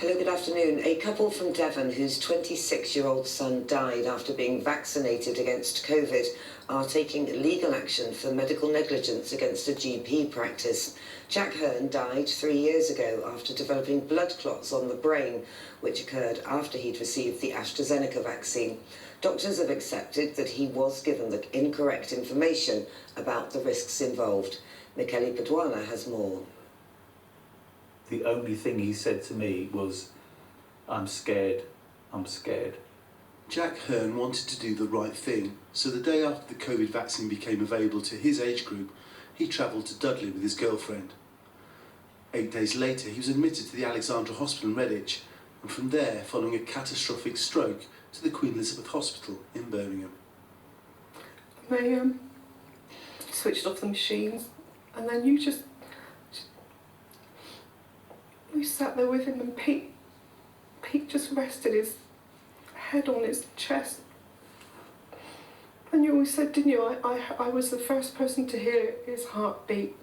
Hello, good afternoon. A couple from Devon whose 26-year-old son died after being vaccinated against COVID are taking legal action for medical negligence against a GP practice. Jack Hearn died 3 years ago after developing blood clots on the brain, which occurred after he'd received the AstraZeneca vaccine. Doctors have accepted that he was given the incorrect information about the risks involved. Michele Paduana has more. The only thing he said to me was, "I'm scared, I'm scared." Jack Hearn wanted to do the right thing, so the day after the COVID vaccine became available to his age group, he travelled to Dudley with his girlfriend. 8 days later, he was admitted to the Alexandra Hospital in Redditch, and from there, following a catastrophic stroke, to the Queen Elizabeth Hospital in Birmingham. They switched off the machines, and then we sat there with him, and Pete just rested his head on his chest. And you always said, didn't you, I was the first person to hear his heartbeat,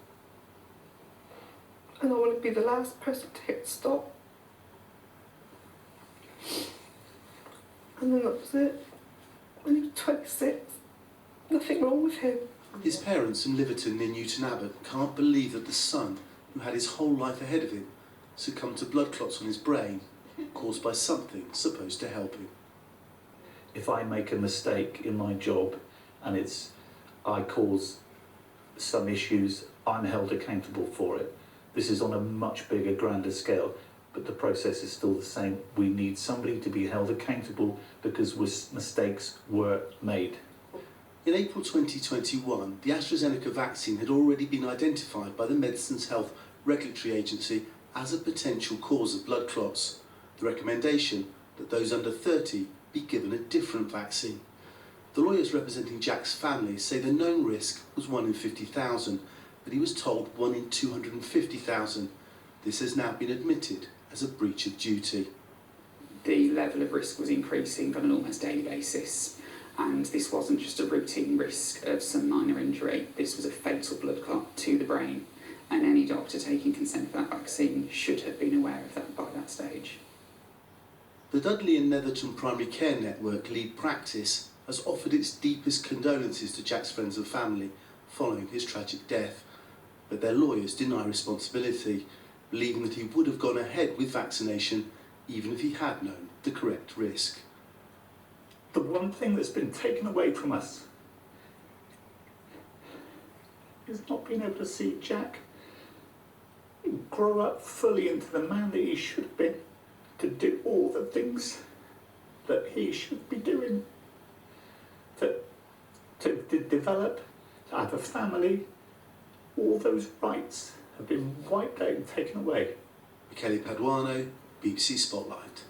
and I want to be the last person to hear it stop. And then that was it. When he was 26, nothing wrong with him. His parents in Liverton near Newton Abbot can't believe that the son, who had his whole life ahead of him, succumbed to blood clots on his brain, caused by something supposed to help him. If I make a mistake in my job and I cause some issues, I'm held accountable for it. This is on a much bigger, grander scale, but the process is still the same. We need somebody to be held accountable because mistakes were made. In April 2021, the AstraZeneca vaccine had already been identified by the Medicines Health Regulatory Agency as a potential cause of blood clots. The recommendation that those under 30 be given a different vaccine. The lawyers representing Jack's family say the known risk was 1 in 50,000, but he was told 1 in 250,000. This has now been admitted as a breach of duty. The level of risk was increasing on an almost daily basis, and this wasn't just a routine risk of some minor injury. This was a fatal blood clot to the brain, and any doctor taking consent for that vaccine should have been aware of that by that stage. The Dudley and Netherton Primary Care Network lead practice has offered its deepest condolences to Jack's friends and family following his tragic death, but their lawyers deny responsibility, believing that he would have gone ahead with vaccination even if he had known the correct risk. The one thing that's been taken away from us is not being able to see Jack grow up fully into the man that he should have been, to do all the things that he should be doing, to develop, to have a family. All those rights have been wiped out and taken away. Michele Paduano, BBC Spotlight.